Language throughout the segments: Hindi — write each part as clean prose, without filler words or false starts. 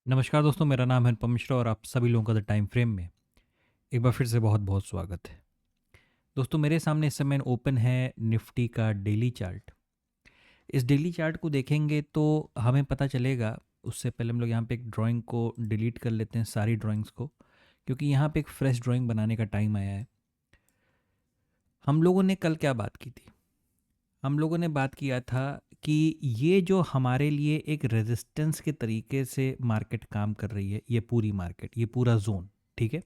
नमस्कार दोस्तों, मेरा नाम है अनुपम मिश्रा और आप सभी लोगों का द टाइम फ्रेम में एक बार फिर से बहुत बहुत स्वागत है। दोस्तों, मेरे सामने इस समय ओपन है निफ्टी का डेली चार्ट। इस डेली चार्ट को देखेंगे तो हमें पता चलेगा। उससे पहले हम लोग यहाँ पे एक ड्राइंग को डिलीट कर लेते हैं, सारी ड्राइंग्स को, क्योंकि यहाँ पे एक फ्रेश ड्राइंग बनाने का टाइम आया है। हम लोगों ने कल क्या बात की थी? हम लोगों ने बात किया था कि ये जो हमारे लिए एक रेजिस्टेंस के तरीके से मार्केट काम कर रही है, ये पूरी मार्केट, ये पूरा जोन, ठीक है।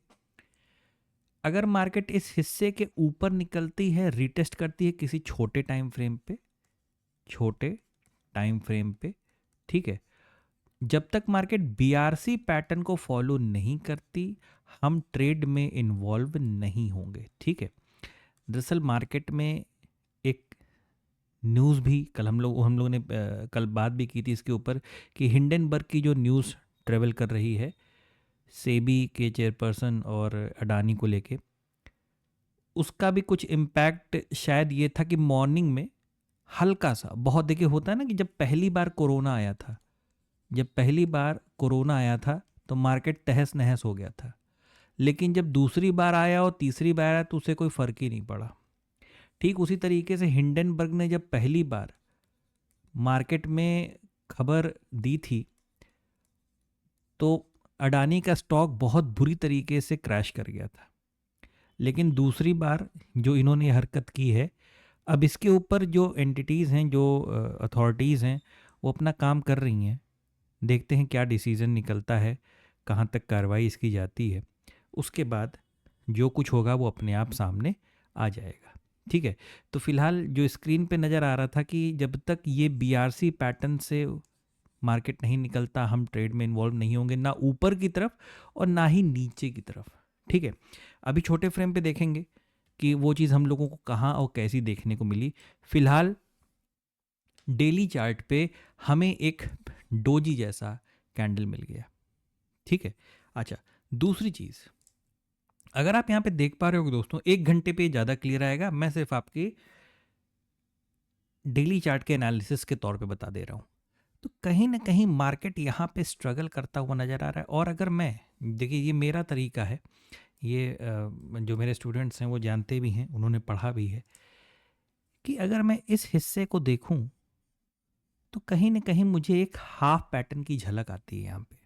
अगर मार्केट इस हिस्से के ऊपर निकलती है, रीटेस्ट करती है किसी छोटे टाइम फ्रेम पे, छोटे टाइम फ्रेम पे, ठीक है, जब तक मार्केट बीआरसी पैटर्न को फॉलो नहीं करती, हम ट्रेड में इन्वॉल्व नहीं होंगे, ठीक है। दरअसल मार्केट में एक न्यूज़ भी कल हम लोगों ने कल बात भी की थी इसके ऊपर कि हिंडनबर्ग की जो न्यूज़ ट्रेवल कर रही है सेबी के चेयरपर्सन और अडानी को लेके, उसका भी कुछ इम्पैक्ट शायद ये था कि मॉर्निंग में हल्का सा, बहुत देखिए होता है ना कि जब पहली बार कोरोना आया था, जब पहली बार कोरोना आया था तो मार्केट तहस नहस हो गया था। लेकिन जब दूसरी बार आया और तीसरी बार आया तो उसे कोई फ़र्क ही नहीं पड़ा। ठीक उसी तरीके से हिंडनबर्ग ने जब पहली बार मार्केट में खबर दी थी तो अडानी का स्टॉक बहुत बुरी तरीके से क्रैश कर गया था। लेकिन दूसरी बार जो इन्होंने ये हरकत की है, अब इसके ऊपर जो एंटिटीज़ हैं, जो अथॉरिटीज़ हैं, वो अपना काम कर रही हैं। देखते हैं क्या डिसीज़न निकलता है, कहाँ तक कार्रवाई इसकी जाती है। उसके बाद जो कुछ होगा वो अपने आप सामने आ जाएगा, ठीक है। तो फिलहाल जो स्क्रीन पे नज़र आ रहा था कि जब तक ये बीआरसी पैटर्न से मार्केट नहीं निकलता, हम ट्रेड में इन्वॉल्व नहीं होंगे, ना ऊपर की तरफ और ना ही नीचे की तरफ, ठीक है। अभी छोटे फ्रेम पे देखेंगे कि वो चीज़ हम लोगों को कहाँ और कैसी देखने को मिली। फिलहाल डेली चार्ट पे हमें एक डोजी जैसा कैंडल मिल गया, ठीक है। अच्छा, दूसरी चीज़, अगर आप यहाँ पे देख पा रहे हो दोस्तों, 1 घंटे पे ज़्यादा क्लियर आएगा, मैं सिर्फ आपके डेली चार्ट के एनालिसिस के तौर पे बता दे रहा हूँ। तो कहीं ना कहीं मार्केट यहाँ पे स्ट्रगल करता हुआ नज़र आ रहा है। और अगर मैं, देखिए ये मेरा तरीका है, ये जो मेरे स्टूडेंट्स हैं वो जानते भी हैं, उन्होंने पढ़ा भी है, कि अगर मैं इस हिस्से को देखूं तो कहीं न कहीं मुझे एक हाफ पैटर्न की झलक आती है यहाँ पे,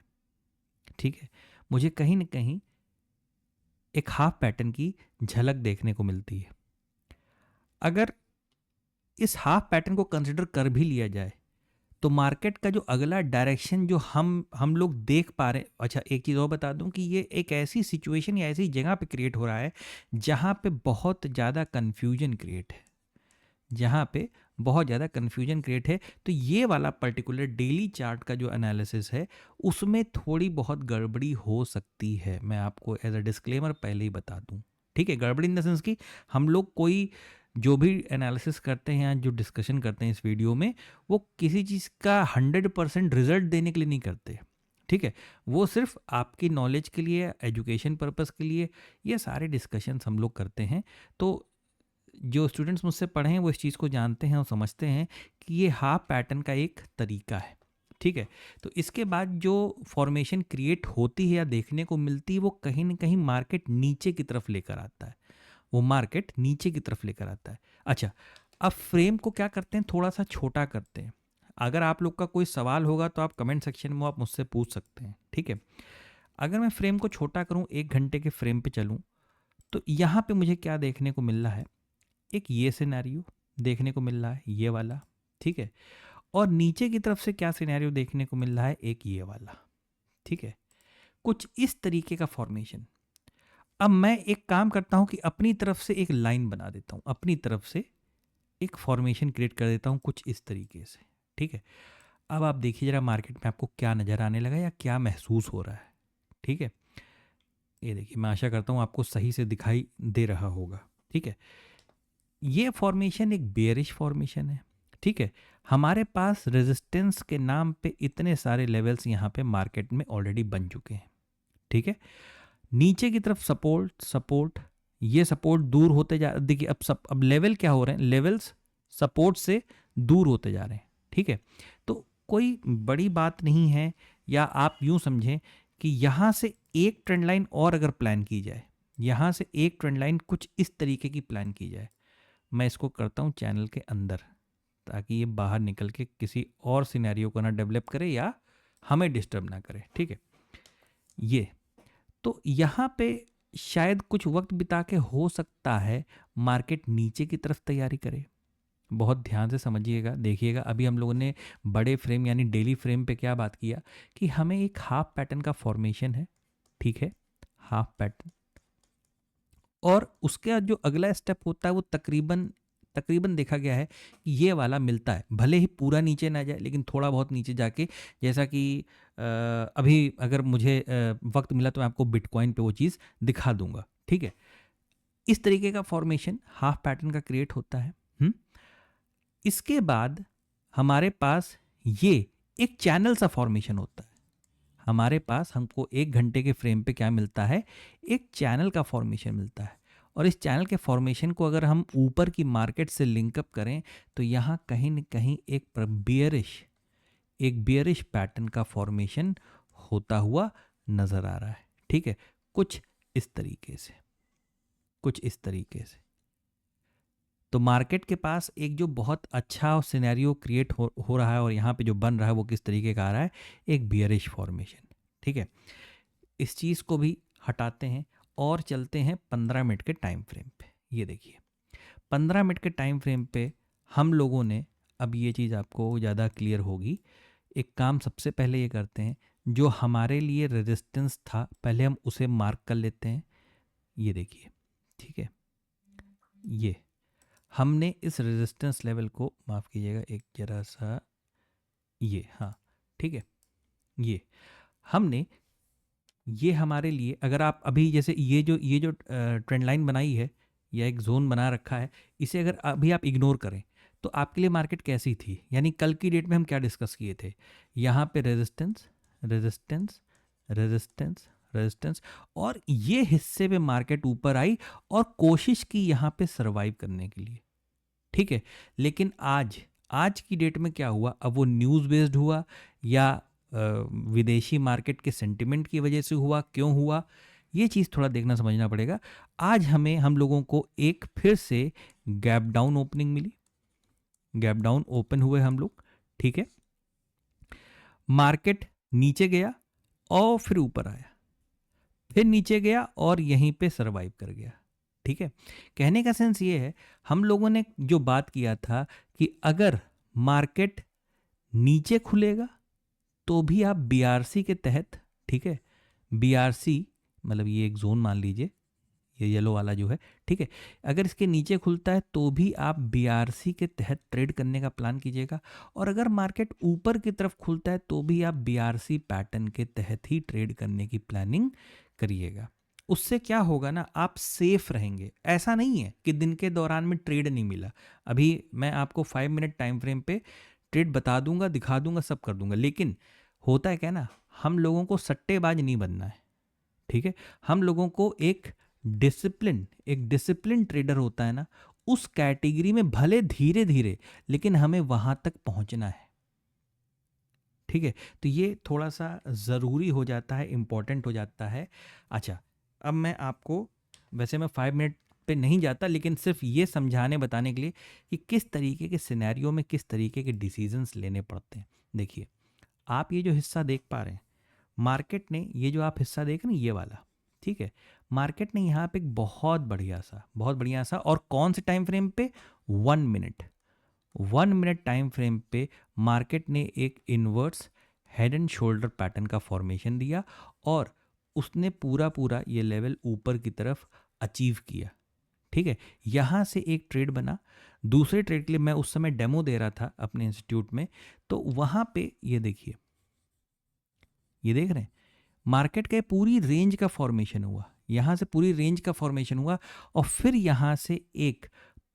ठीक है। मुझे कहीं न कहीं एक हाफ पैटर्न की झलक देखने को मिलती है। अगर इस हाफ पैटर्न को कंसिडर कर भी लिया जाए तो मार्केट का जो अगला डायरेक्शन जो हम लोग देख पा रहे हैं, अच्छा एक चीज़ और बता दूं कि ये एक ऐसी सिचुएशन या ऐसी जगह पे क्रिएट हो रहा है जहाँ पे बहुत ज़्यादा कन्फ्यूजन क्रिएट है, जहाँ पे बहुत ज़्यादा कन्फ्यूजन क्रिएट है। तो ये वाला पर्टिकुलर डेली चार्ट का जो एनालिसिस है उसमें थोड़ी बहुत गड़बड़ी हो सकती है, मैं आपको एज अ डिस्क्लेमर पहले ही बता दूं, ठीक है। गड़बड़ी इन द सेंस कि हम लोग कोई जो भी एनालिसिस करते हैं या जो डिस्कशन करते हैं इस वीडियो में, वो किसी चीज़ का 100% रिजल्ट देने के लिए नहीं करते, ठीक है। वो सिर्फ आपकी नॉलेज के लिए, एजुकेशन पर्पस के लिए ये सारे डिस्कशंस हम लोग करते हैं। तो जो स्टूडेंट्स मुझसे पढ़े हैं वो इस चीज़ को जानते हैं और समझते हैं कि ये हाफ पैटर्न का एक तरीका है, ठीक है। तो इसके बाद जो फॉर्मेशन क्रिएट होती है या देखने को मिलती है वो कहीं ना कहीं मार्केट नीचे की तरफ लेकर आता है, वो मार्केट नीचे की तरफ लेकर आता है। अच्छा, अब फ्रेम को क्या करते हैं, थोड़ा सा छोटा करते हैं। अगर आप लोग का कोई सवाल होगा तो आप कमेंट सेक्शन में आप मुझसे पूछ सकते हैं, ठीक है। अगर मैं फ्रेम को छोटा करूं, 1 घंटे के फ्रेम पे चलूं, तो यहाँ पे मुझे क्या देखने को मिल रहा है, एक ये सिनेरियो देखने को मिल रहा है, ये वाला, ठीक है। और नीचे की तरफ से क्या सिनेरियो देखने को मिल रहा है, एक ये वाला, ठीक है। कुछ इस तरीके का फॉर्मेशन। अब मैं एक काम करता हूं कि अपनी तरफ से एक लाइन बना देता हूं, अपनी तरफ से एक फॉर्मेशन क्रिएट कर देता हूं कुछ इस तरीके से, ठीक है। अब आप देखिए जरा मार्केट में आपको क्या नज़र आने लगा या क्या महसूस हो रहा है, ठीक है। ये देखिए, मैं आशा करता हूं आपको सही से दिखाई दे रहा होगा, ठीक है। ये फॉर्मेशन एक बेयरिश फॉर्मेशन है, ठीक है। हमारे पास रेजिस्टेंस के नाम पे इतने सारे लेवल्स यहाँ पे मार्केट में ऑलरेडी बन चुके हैं, ठीक है। नीचे की तरफ सपोर्ट सपोर्ट, ये सपोर्ट दूर होते जा, देखिए अब लेवल क्या हो रहे हैं, लेवल्स सपोर्ट से दूर होते जा रहे हैं, ठीक है। तो कोई बड़ी बात नहीं है या आप यूं समझें कि यहाँ से एक ट्रेंड लाइन और अगर प्लान की जाए, यहाँ से एक ट्रेंड लाइन कुछ इस तरीके की प्लान की जाए, मैं इसको करता हूँ चैनल के अंदर, ताकि ये बाहर निकल के किसी और सिनेरियो को ना डेवलप करे या हमें डिस्टर्ब ना करे। ठीक है, ये तो यहाँ पे शायद कुछ वक्त बिता के हो सकता है मार्केट नीचे की तरफ तैयारी करे। बहुत ध्यान से समझिएगा, देखिएगा। अभी हम लोगों ने बड़े फ्रेम यानी डेली फ्रेम पे क्या बात किया कि हमें एक हाफ पैटर्न का फॉर्मेशन है, ठीक है, हाफ पैटर्न, और उसके जो अगला स्टेप होता है वो तकरीबन तकरीबन देखा गया है कि ये वाला मिलता है, भले ही पूरा नीचे ना जाए लेकिन थोड़ा बहुत नीचे जाके, जैसा कि अभी अगर मुझे वक्त मिला तो मैं आपको बिटकॉइन पे वो चीज़ दिखा दूंगा। ठीक है, इस तरीके का फॉर्मेशन हाफ पैटर्न का क्रिएट होता है। इसके बाद हमारे पास ये एक चैनल सा फॉर्मेशन होता है। हमारे पास हमको 1 घंटे के फ्रेम पे क्या मिलता है, एक चैनल का फॉर्मेशन मिलता है। और इस चैनल के फॉर्मेशन को अगर हम ऊपर की मार्केट से लिंकअप करें तो यहाँ कहीं न कहीं एक बियरिश पैटर्न का फॉर्मेशन होता हुआ नज़र आ रहा है। ठीक है, कुछ इस तरीके से, कुछ इस तरीके से। तो मार्केट के पास एक जो बहुत अच्छा सिनेरियो क्रिएट हो रहा है और यहाँ पे जो बन रहा है वो किस तरीके का आ रहा है, एक बियरिश फॉर्मेशन। ठीक है, इस चीज़ को भी हटाते हैं और चलते हैं 15 मिनट के टाइम फ्रेम पे। ये देखिए 15 मिनट के टाइम फ्रेम पे हम लोगों ने, अब ये चीज़ आपको ज़्यादा क्लियर होगी, एक काम सबसे पहले ये करते हैं, जो हमारे लिए रेजिस्टेंस था पहले हम उसे मार्क कर लेते हैं। ये देखिए, ठीक है, ये हमने इस रेजिस्टेंस लेवल को, माफ़ कीजिएगा एक जरा सा, ये, हाँ ठीक है, ये हमने, ये हमारे लिए, अगर आप अभी जैसे ये जो ट्रेंड लाइन बनाई है या एक जोन बना रखा है, इसे अगर अभी आप इग्नोर करें तो आपके लिए मार्केट कैसी थी, यानी कल की डेट में हम क्या डिस्कस किए थे, यहाँ पे रेजिस्टेंस रेजिस्टेंस रेजिस्टेंस रेजिस्टेंस, और ये हिस्से पे मार्केट ऊपर आई और कोशिश की यहाँ पे सरवाइव करने के लिए। ठीक है, लेकिन आज की डेट में क्या हुआ, अब वो न्यूज़ बेस्ड हुआ या विदेशी मार्केट के सेंटिमेंट की वजह से हुआ, क्यों हुआ, ये चीज़ थोड़ा देखना समझना पड़ेगा। आज हम लोगों को एक फिर से गैप डाउन ओपनिंग मिली, गैप डाउन ओपन हुए हम लोग। ठीक है, मार्केट नीचे गया और फिर ऊपर आया, फिर नीचे गया और यहीं पे सरवाइव कर गया। ठीक है, कहने का सेंस ये है, हम लोगों ने जो बात किया था कि अगर मार्केट नीचे खुलेगा तो भी आप बीआरसी के तहत, ठीक है, बीआरसी मतलब ये एक जोन मान लीजिए, ये येलो वाला जो है, ठीक है, अगर इसके नीचे खुलता है तो भी आप बीआरसी के तहत ट्रेड करने का प्लान कीजिएगा, और अगर मार्केट ऊपर की तरफ खुलता है तो भी आप बीआरसी पैटर्न के तहत ही ट्रेड करने की प्लानिंग करिएगा। उससे क्या होगा ना, आप सेफ रहेंगे। ऐसा नहीं है कि दिन के दौरान में ट्रेड नहीं मिला, अभी मैं आपको 5 मिनट टाइम फ्रेम पे ट्रेड बता दूंगा, दिखा दूंगा, सब कर दूंगा, लेकिन होता है क्या ना, हम लोगों को सट्टेबाज नहीं बनना है। ठीक है, हम लोगों को एक डिसिप्लिन ट्रेडर होता है ना, उस कैटेगरी में भले धीरे धीरे लेकिन हमें वहां तक पहुंचना है। ठीक है, तो ये थोड़ा सा ज़रूरी हो जाता है, इम्पॉर्टेंट हो जाता है। अच्छा, अब मैं आपको, वैसे मैं 5 मिनट पे नहीं जाता, लेकिन सिर्फ ये समझाने बताने के लिए कि किस तरीके के सिनेरियो में किस तरीके के डिसीजंस लेने पड़ते हैं। देखिए, आप ये जो हिस्सा देख पा रहे हैं, मार्केट ने ये जो आप हिस्सा देख रहे हैं ये वाला, ठीक है, मार्केट ने यहाँ पे एक बहुत बढ़िया सा, और कौन से टाइम फ्रेम पे, 1 मिनट टाइम फ्रेम पे मार्केट ने एक inverse head and shoulder pattern का फॉर्मेशन दिया और उसने पूरा ये लेवल ऊपर की तरफ अचीव किया। ठीक है, यहाँ से एक ट्रेड बना। दूसरे ट्रेड के लिए मैं उस समय डेमो दे रहा था अपने इंस्टीट्यूट में, तो वहाँ पे ये देखिए, ये देख रहे हैं, मार्केट के पूरी रेंज का फॉर्मेशन हुआ, यहाँ से पूरी रेंज का फॉर्मेशन हुआ और फिर यहाँ से एक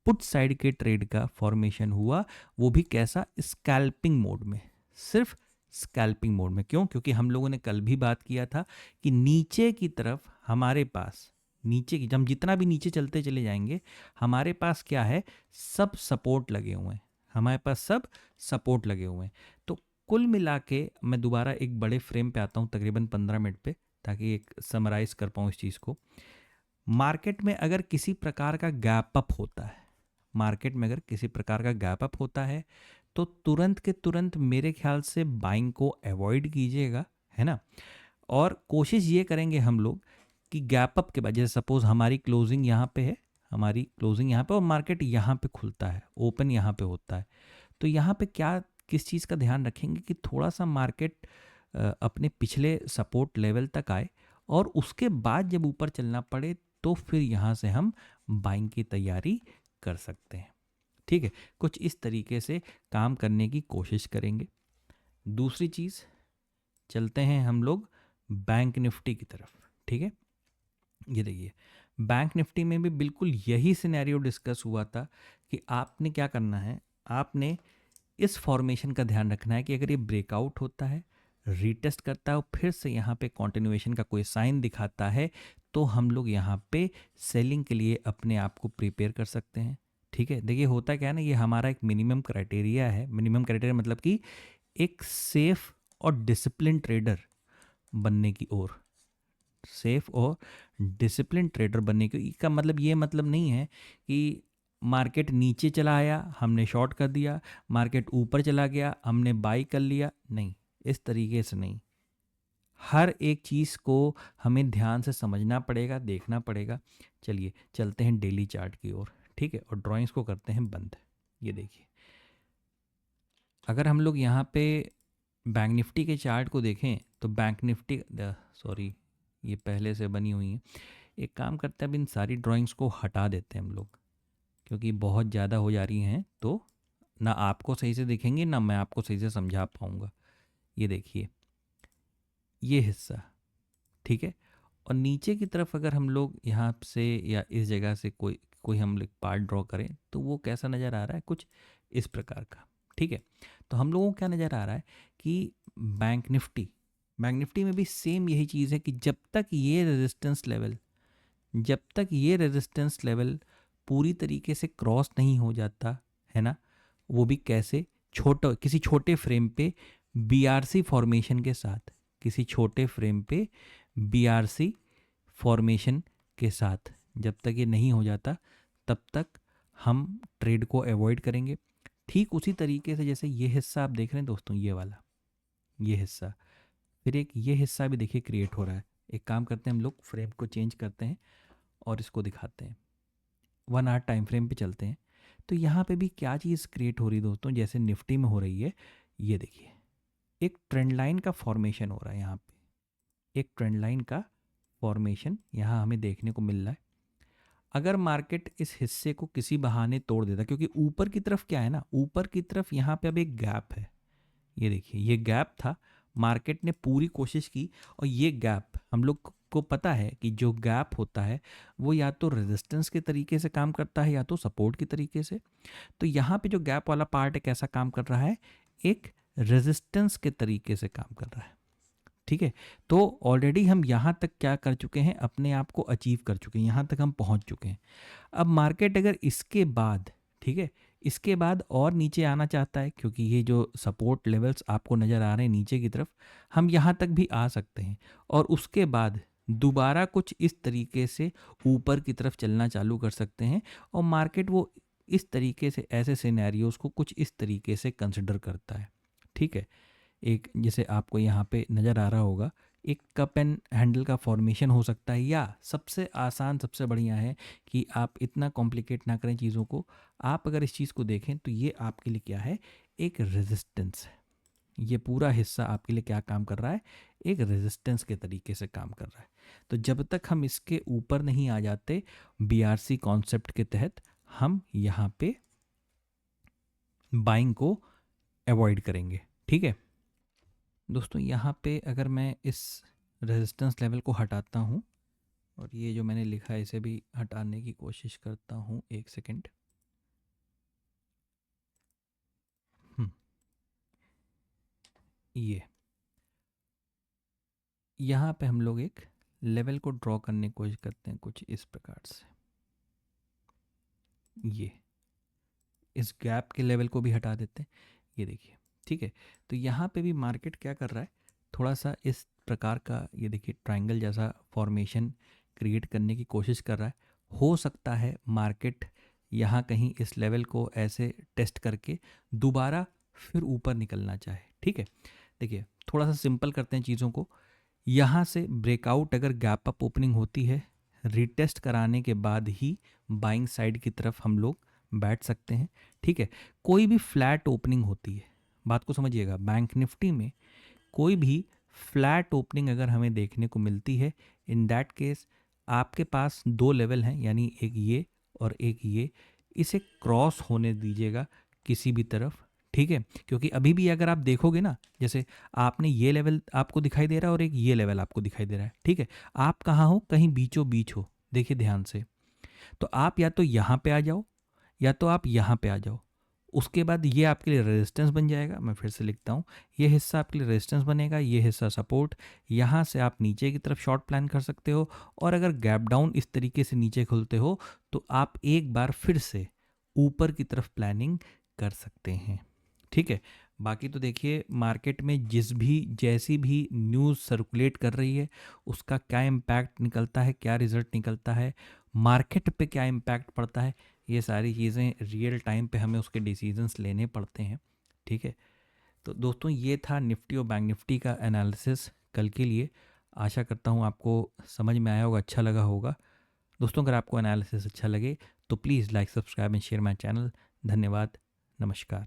पुट साइड के ट्रेड का फॉर्मेशन हुआ, वो भी कैसा, स्कैल्पिंग मोड में, सिर्फ स्कैल्पिंग मोड में। क्यों? क्योंकि हम लोगों ने कल भी बात किया था कि नीचे की तरफ हमारे पास, नीचे की, हम जितना भी नीचे चलते चले जाएंगे हमारे पास क्या है, सब सपोर्ट लगे हुए हैं, हमारे पास सब सपोर्ट लगे हुए हैं। तो कुल मिला के मैं दोबारा एक बड़े फ्रेम पे आता हूँ तकरीबन 15 मिनट पे, ताकि एक समराइज़ कर पाऊँ इस चीज़ को। मार्केट में अगर किसी प्रकार का गैप अप होता है, मार्केट में अगर किसी प्रकार का गैप अप होता है, तो तुरंत के तुरंत मेरे ख्याल से बाइंग को अवॉइड कीजिएगा, है ना। और कोशिश ये करेंगे हम लोग कि गैप अप के बाद, जैसे सपोज हमारी क्लोजिंग यहाँ पे है, हमारी क्लोजिंग यहाँ पे और मार्केट यहाँ पे खुलता है, ओपन यहाँ पे होता है, तो यहाँ पे क्या किस चीज़ का ध्यान रखेंगे कि थोड़ा सा मार्केट अपने पिछले सपोर्ट लेवल तक आए, और उसके बाद जब ऊपर चलना पड़े तो फिर यहाँ से हम बाइंग की तैयारी कर सकते हैं। ठीक है, कुछ इस तरीके से काम करने की कोशिश करेंगे। दूसरी चीज़, चलते हैं हम लोग बैंक निफ्टी की तरफ। ठीक है, ये देखिए बैंक निफ्टी में भी बिल्कुल यही सिनेरियो डिस्कस हुआ था कि आपने क्या करना है, आपने इस फॉर्मेशन का ध्यान रखना है कि अगर ये ब्रेकआउट होता है, रीटेस्ट करता है और फिर से यहाँ पे कंटिन्यूएशन का कोई साइन दिखाता है, तो हम लोग यहाँ पे सेलिंग के लिए अपने आप को प्रिपेयर कर सकते हैं। ठीक है, देखिए होता क्या है ना, ये हमारा एक मिनिमम क्राइटेरिया है। मिनिमम क्राइटेरिया मतलब कि एक सेफ और डिसिप्लिन ट्रेडर बनने की ओर, सेफ और डिसिप्लिन ट्रेडर बनने की का मतलब ये मतलब नहीं है कि मार्केट नीचे चला आया हमने शॉर्ट कर दिया, मार्केट ऊपर चला गया हमने बाई कर लिया, नहीं, इस तरीके से नहीं। हर एक चीज़ को हमें ध्यान से समझना पड़ेगा, देखना पड़ेगा। चलिए चलते हैं डेली चार्ट की ओर। ठीक है, और ड्राइंग्स को करते हैं बंद। ये देखिए, अगर हम लोग यहाँ पे बैंक निफ्टी के चार्ट को देखें तो बैंक निफ्टी, सॉरी ये पहले से बनी हुई है, एक काम करते हैं अब इन सारी ड्राइंग्स को हटा देते हैं हम लोग, क्योंकि बहुत ज़्यादा हो जा रही हैं तो ना आपको सही से दिखेंगे ना मैं आपको सही से समझा पाऊँगा। ये देखिए ये हिस्सा, ठीक है, और नीचे की तरफ अगर हम लोग यहाँ से या इस जगह से कोई कोई हम लोग पार्ट ड्रॉ करें तो वो कैसा नज़र आ रहा है, कुछ इस प्रकार का। ठीक है, तो हम लोगों को क्या नज़र आ रहा है कि बैंक निफ्टी में भी सेम यही चीज़ है कि जब तक ये रेजिस्टेंस लेवल पूरी तरीके से क्रॉस नहीं हो जाता है ना, वो भी कैसे, किसी छोटे फ्रेम पे बीआरसी फॉर्मेशन के साथ, किसी छोटे फ्रेम पे बीआरसी फॉर्मेशन के साथ, जब तक ये नहीं हो जाता तब तक हम ट्रेड को अवॉइड करेंगे। ठीक उसी तरीके से जैसे ये हिस्सा आप देख रहे हैं दोस्तों, ये वाला, ये हिस्सा, फिर एक ये हिस्सा भी देखिए क्रिएट हो रहा है। एक काम करते हैं हम लोग, फ्रेम को चेंज करते हैं और इसको दिखाते हैं, 1 आवर टाइम फ्रेम पे चलते हैं। तो यहाँ पे भी क्या चीज़ क्रिएट हो रही है दोस्तों, जैसे निफ्टी में हो रही है। ये देखिए एक ट्रेंड लाइन का फॉर्मेशन हो रहा है, यहाँ पे एक ट्रेंड लाइन का फॉर्मेशन यहाँ हमें देखने को मिल रहा है। अगर मार्केट इस हिस्से को किसी बहाने तोड़ देता, क्योंकि ऊपर की तरफ क्या है ना, ऊपर की तरफ यहाँ पे अब एक गैप है, ये देखिए ये गैप था, मार्केट ने पूरी कोशिश की, और ये गैप हम लोग को पता है कि जो गैप होता है वो या तो रेजिस्टेंस के तरीके से काम करता है या तो सपोर्ट के तरीके से। तो यहाँ पे जो गैप वाला पार्ट है कैसा काम कर रहा है, एक रेजिस्टेंस के तरीके से काम कर रहा है। ठीक है, तो ऑलरेडी हम यहाँ तक क्या कर चुके हैं, अपने आप को अचीव कर चुके हैं, यहाँ तक हम पहुँच चुके हैं। अब मार्केट अगर इसके बाद, ठीक है, इसके बाद और नीचे आना चाहता है, क्योंकि ये जो सपोर्ट लेवल्स आपको नज़र आ रहे हैं नीचे की तरफ, हम यहाँ तक भी आ सकते हैं, और उसके बाद दोबारा कुछ इस तरीके से ऊपर की तरफ चलना चालू कर सकते हैं, और मार्केट वो इस तरीके से, ऐसे सिनेरियोज को कुछ इस तरीके से कंसिडर करता है। ठीक है, एक जैसे आपको यहाँ पे नज़र आ रहा होगा, एक कप एंड हैंडल का फॉर्मेशन हो सकता है, या सबसे आसान सबसे बढ़िया है कि आप इतना कॉम्प्लिकेट ना करें चीज़ों को। आप अगर इस चीज़ को देखें तो ये आपके लिए क्या है, एक रेजिस्टेंस है। ये पूरा हिस्सा आपके लिए क्या काम कर रहा है, एक रेजिस्टेंस के तरीके से काम कर रहा है। तो जब तक हम इसके ऊपर नहीं आ जाते बीआरसी कॉन्सेप्ट के तहत, हम यहाँ पे बाइंग को अवॉइड करेंगे। ठीक है दोस्तों, यहाँ पे अगर मैं इस रेजिस्टेंस लेवल को हटाता हूँ, और ये जो मैंने लिखा है इसे भी हटाने की कोशिश करता हूँ, एक सेकेंड। ये यहाँ पे हम लोग एक लेवल को ड्रॉ करने की कोशिश करते हैं कुछ इस प्रकार से। ये इस गैप के लेवल को भी हटा देते हैं, ये देखिए। ठीक है। तो यहाँ पे भी मार्केट क्या कर रहा है, थोड़ा सा इस प्रकार का ये देखिए ट्रायंगल जैसा फॉर्मेशन क्रिएट करने की कोशिश कर रहा है। हो सकता है मार्केट यहाँ कहीं इस लेवल को ऐसे टेस्ट करके दोबारा फिर ऊपर निकलना चाहे। ठीक है, देखिए थोड़ा सा सिंपल करते हैं चीज़ों को। यहाँ से ब्रेकआउट अगर गैप अप ओपनिंग होती है, रीटेस्ट कराने के बाद ही बाइंग साइड की तरफ हम लोग बैठ सकते हैं। ठीक है, कोई भी फ्लैट ओपनिंग होती है, बात को समझिएगा, बैंक निफ्टी में कोई भी फ्लैट ओपनिंग अगर हमें देखने को मिलती है, इन दैट केस आपके पास दो लेवल हैं, यानी एक ये और एक ये, इसे क्रॉस होने दीजिएगा किसी भी तरफ। ठीक है, क्योंकि अभी भी अगर आप देखोगे ना, जैसे आपने ये लेवल आपको दिखाई दे रहा है और एक ये लेवल आपको दिखाई दे रहा है। ठीक है, आप कहाँ हो, कहीं बीचों बीच हो, देखिए ध्यान से। तो आप या तो यहाँ पे आ जाओ या तो आप यहाँ पे आ जाओ। उसके बाद ये आपके लिए रेजिस्टेंस बन जाएगा। मैं फिर से लिखता हूँ, ये हिस्सा आपके लिए रेजिस्टेंस बनेगा, ये हिस्सा सपोर्ट। यहाँ से आप नीचे की तरफ शॉर्ट प्लान कर सकते हो, और अगर गैप डाउन इस तरीके से नीचे खुलते हो तो आप एक बार फिर से ऊपर की तरफ प्लानिंग कर सकते हैं। ठीक है, बाकी तो देखिए मार्केट में जैसी भी न्यूज़ सर्कुलेट कर रही है उसका क्या इम्पैक्ट निकलता है, क्या रिजल्ट निकलता है, मार्केट पे क्या इम्पैक्ट पड़ता है, ये सारी चीज़ें रियल टाइम पे हमें उसके डिसीजंस लेने पड़ते हैं। ठीक है, तो दोस्तों ये था निफ्टी और बैंक निफ्टी का एनालिसिस कल के लिए। आशा करता हूँ आपको समझ में आया होगा, अच्छा लगा होगा। दोस्तों अगर आपको एनालिसिस अच्छा लगे तो please like, subscribe and share my channel. धन्यवाद, नमस्कार।